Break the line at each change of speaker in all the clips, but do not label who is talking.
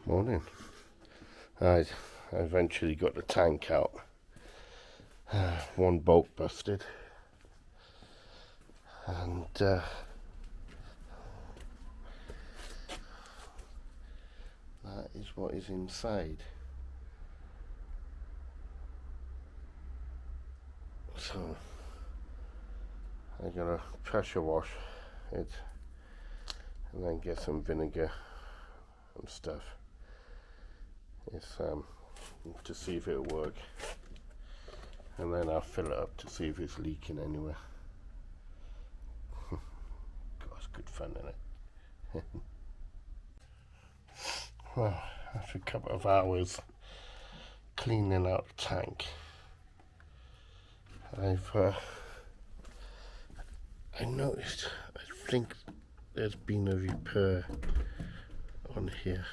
Morning. I eventually got the tank out. One bolt busted, and that is what is inside. So I gotta pressure wash it and then get some vinegar and stuff. It's to see if it'll work, and then I'll fill it up to see if it's leaking anywhere. God, it's good fun, isn't it? Well, after a couple of hours cleaning out the tank, I noticed, I think there's been a repair on here.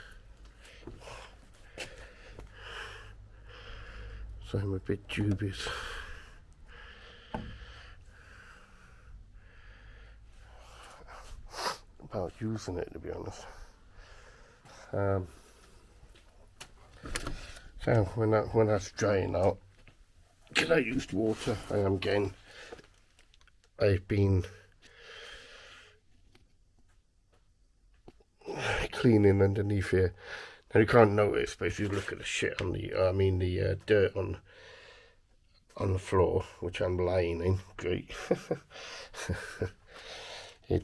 So I'm a bit dubious. About using it, to be honest. So when that's drying out, because I used water, I've been cleaning underneath here. Now you can't notice, but if you look at the shit on the dirt on the floor, which I'm lying in, great. You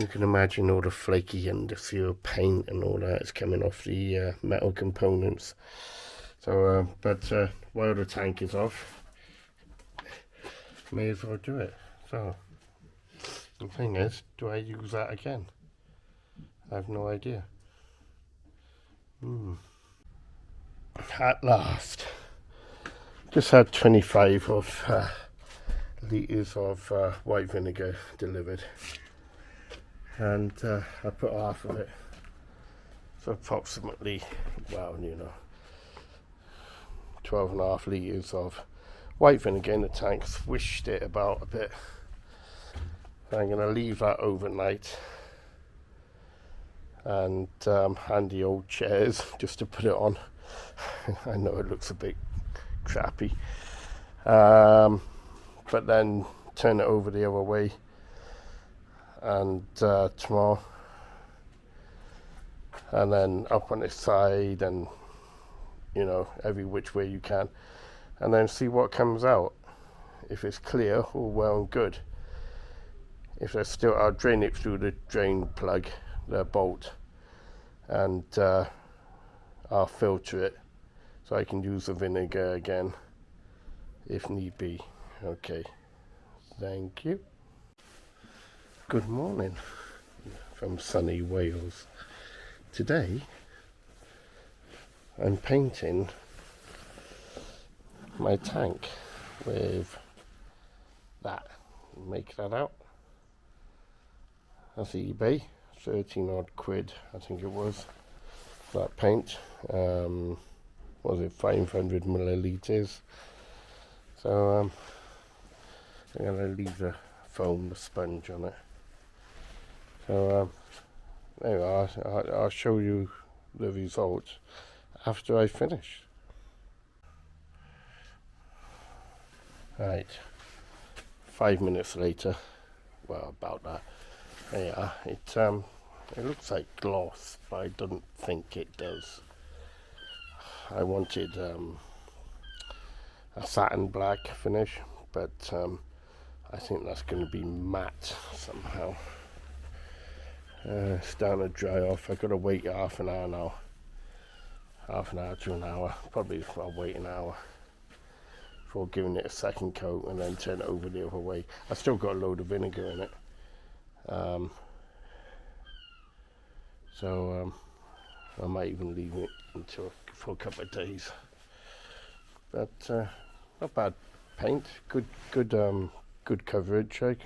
can imagine all the flaky underseal paint and all that is coming off the metal components. So, while the tank is off, may as well do it. So, the thing is, do I use that again? I have no idea. At last, just had 25 litres of white vinegar delivered, and I put half of it, so approximately, 12.5 litres of white vinegar in the tank. Swished it about a bit. I'm going to leave that overnight, and handy old chairs just to put it on. I know it looks a bit crappy, but then turn it over the other way, and tomorrow, and then up on its side, and every which way you can, and then see what comes out. If it's clear, all well and good. If there's still, I'll drain it through the drain plug, the bolt, and I'll filter it so I can use the vinegar again if need be. Okay, thank you. Good morning from sunny Wales. Today I'm painting my tank with that. Make that out. That's eBay, 13 odd quid, I think it was, that paint. Was it 500 millilitres? So I'm going to leave the foam, the sponge on it. So there you are. I'll show you the result after I finish. Right, 5 minutes later, well, about that. There you are. It looks like gloss, but I don't think it does. I wanted a satin black finish, but I think that's going to be matte somehow. It's starting to dry off. I've got to wait half an hour now. Half an hour to an hour. Probably I'll wait an hour before giving it a second coat and then turn it over the other way. I've still got a load of vinegar in it. So I might even leave it for a couple of days. But not bad paint. Good coverage, as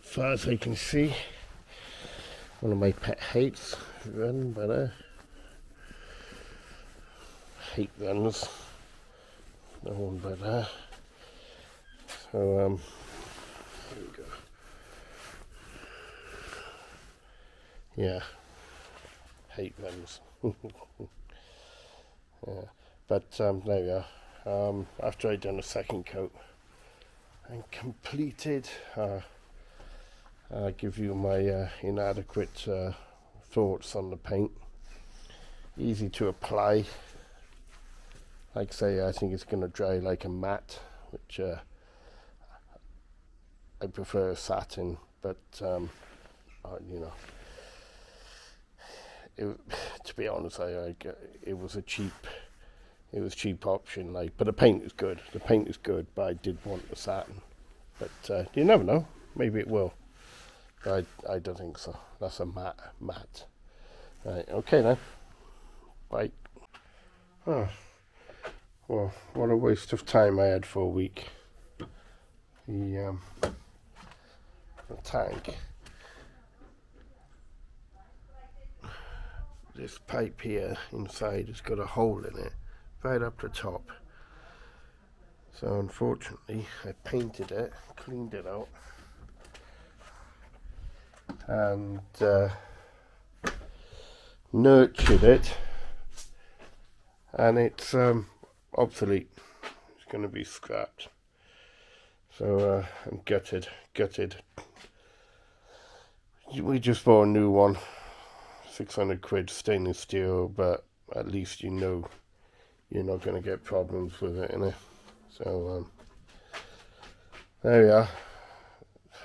far as I can see. One of my pet hates, run better. Hate runs. No one better. So there we go. yeah, hate rims. Yeah, but there we are. After I'd done a second coat and completed, I'll give you my inadequate thoughts on the paint. Easy to apply. Like I say, I think it's going to dry like a matte, which I prefer satin, but you know, to be honest, it was a cheap option. Like, but the paint is good. The paint is good, but I did want the satin. But you never know. Maybe it will. But I don't think so. That's a matte. Right. Okay then. Bye. Oh, well, what a waste of time I had for a week. The tank. This pipe here inside has got a hole in it, right up the top. So unfortunately, I painted it, cleaned it out, and nurtured it, and it's obsolete. It's going to be scrapped. So I'm gutted. We just bought a new one, 600 quid stainless steel, but at least you know you're not going to get problems with it, innit? So there we are.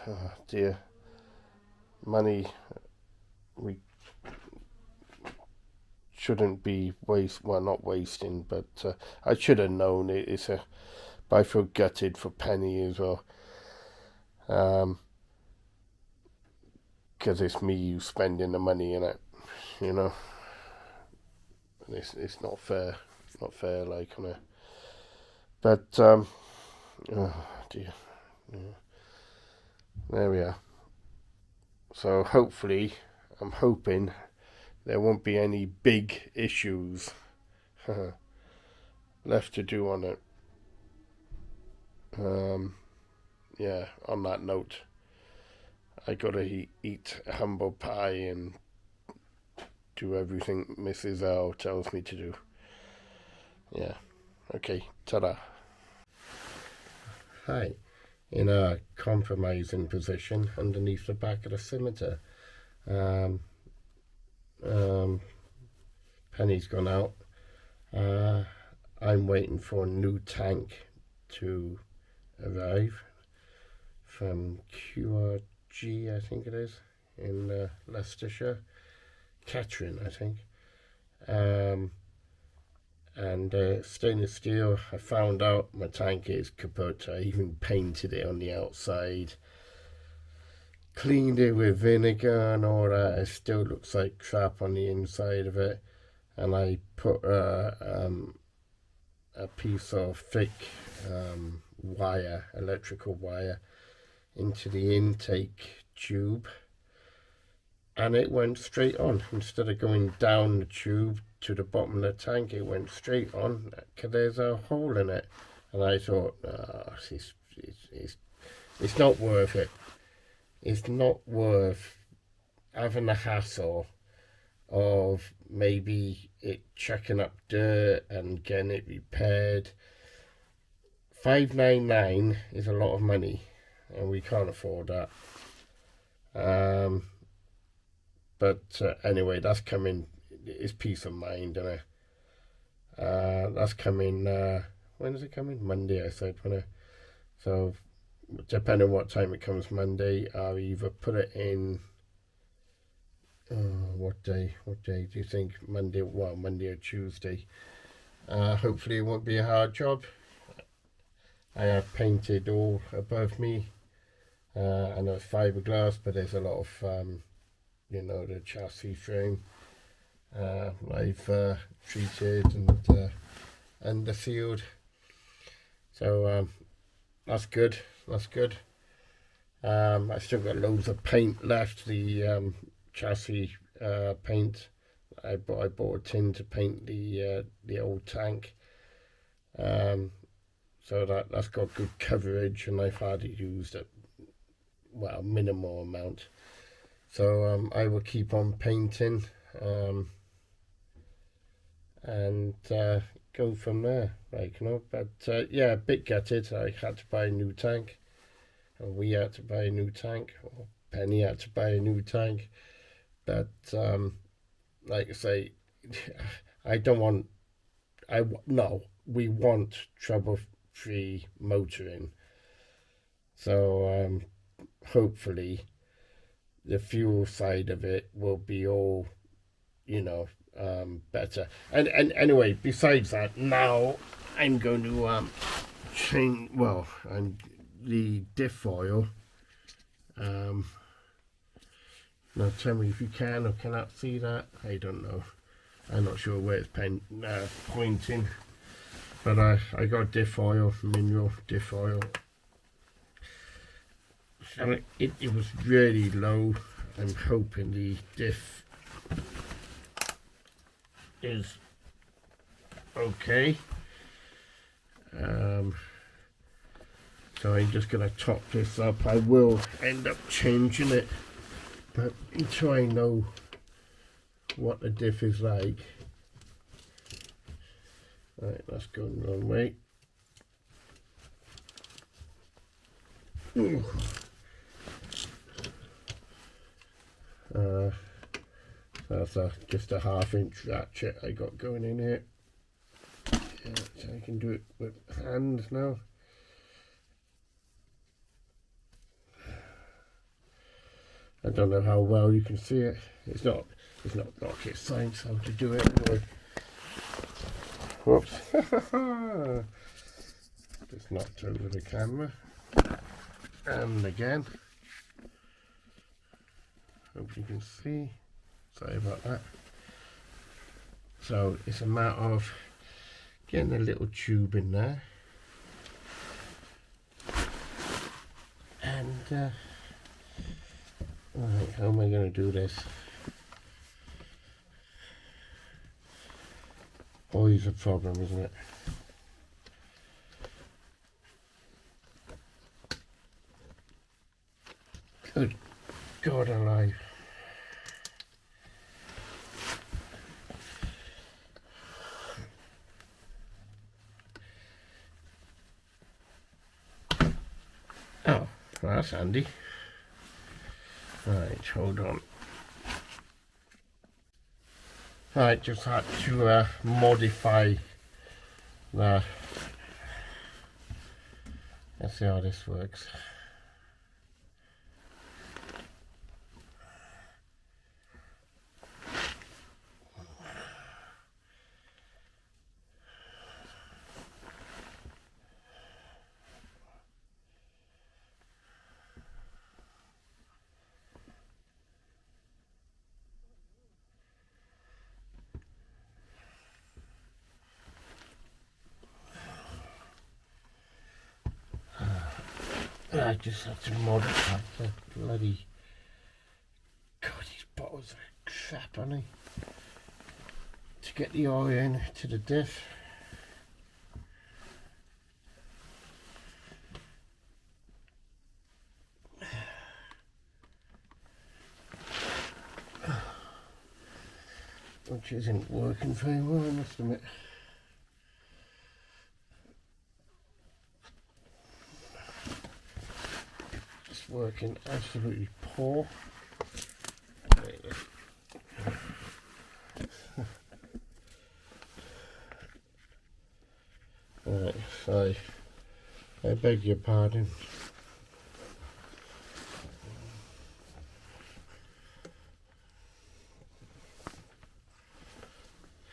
Oh dear. Money we shouldn't be not wasting, but I should have known it. But I feel gutted for Penny as well. Because it's me who's spending the money in it, you know. It's not fair. It's not fair, like, on it. But oh dear. Yeah. There we are. So hopefully, I'm hoping there won't be any big issues left to do on it. Yeah, on that note, I gotta eat humble pie and do everything Mrs. L tells me to do. Yeah. Okay, ta-da. Hi. In a compromising position underneath the back of the scimitar. Penny's gone out. I'm waiting for a new tank to arrive from QRG, I think it is, in Leicestershire. Kettering, I think. And stainless steel, I found out my tank is kaput. I even painted it on the outside, cleaned it with vinegar and all that. It still looks like crap on the inside of it. And I put a piece of thick electrical wire, into the intake tube, and it went straight on. Instead of going down the tube to the bottom of the tank, it went straight on, because there's a hole in it. And I thought, it's not worth it. It's not worth having the hassle of maybe it chucking up dirt and getting it repaired. $599 is a lot of money, and we can't afford that. But anyway, that's coming. It's peace of mind, isn't it? That's coming. When is it coming? Monday, I said. So, depending on what time it comes Monday, I'll either put it in. What day? What day do you think? Monday? Well, Monday or Tuesday. Hopefully, it won't be a hard job. I have painted all above me. I know it's fiberglass, but there's a lot of, the chassis frame. I've treated and under sealed. So that's good. That's good. I still got loads of paint left. The chassis paint. I bought a tin to paint the old tank. So that's got good coverage, and I've had it used at, well, minimal amount. So I will keep on painting and go from there, like, you know. But yeah, a bit gutted. I had to buy a new tank, and we had to buy a new tank, or Penny had to buy a new tank. But like I say, I don't want. No, we want trouble-free motoring. So hopefully the fuel side of it will be all, you know, better. And anyway, besides that, now I'm going to change. Well, I'm the diff oil. Now tell me if you can or cannot see that. I don't know. I'm not sure where it's pointing. But I got diff oil, mineral diff oil. So it was really low. I'm hoping the diff is okay. So I'm just going to top this up. I will end up changing it, but until I know what the diff is like. Right, that's going the wrong way. That's just a 1/2 inch ratchet I got going in here. Yeah, so I can do it with hand now. I don't know how well you can see it. It's not rocket science how to do it anyway. Whoops. Just knocked over the camera. And again. Hope you can see. Sorry about that. So it's a matter of getting a little tube in there. And alright, how am I going to do this? Always a problem, isn't it? Good God alive. Oh, that's handy. Right, hold on. I just had to modify the. Let's see how this works. I just had to modify the bloody. God, these bottles are crap, aren't they? To get the oil in to the diff. Which isn't working very well, I must admit. It's working absolutely poor. Right, so I beg your pardon.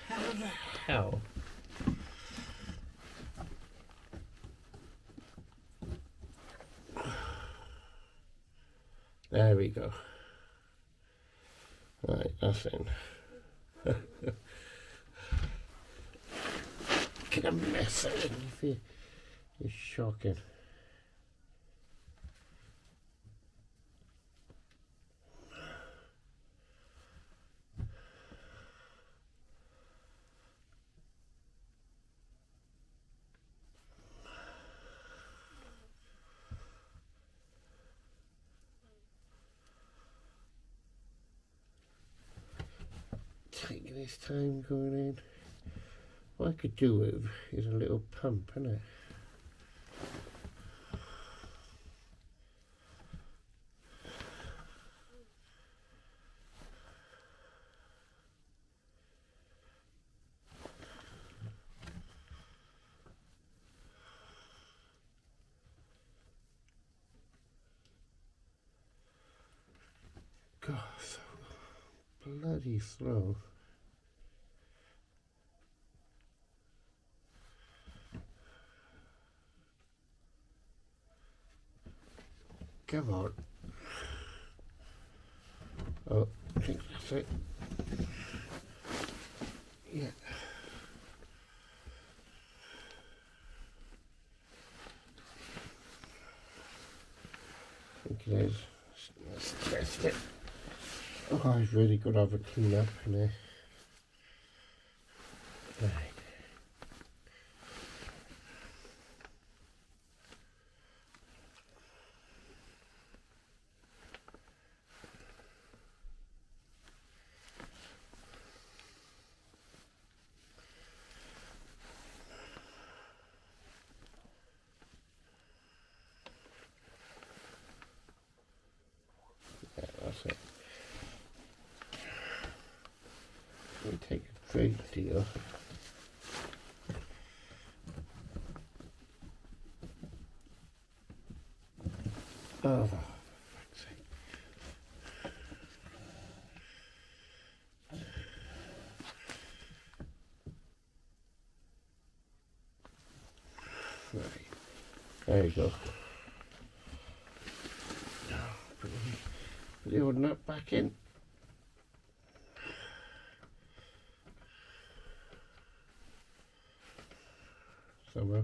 How the hell? There we go. Right, that's in. Get a mess out of here. It's shocking. this time going in. What I could do with is a little pump, isn't it? God, so bloody slow. Come on. Oh, I think that's it. Yeah. I think it is. Let's test it. Oh, I've really got to have a clean up in there. Right. Yeah, that's it. We take a great deal. Oh, for fuck's sake. Right. There you go. Put the old nut back in. Somehow.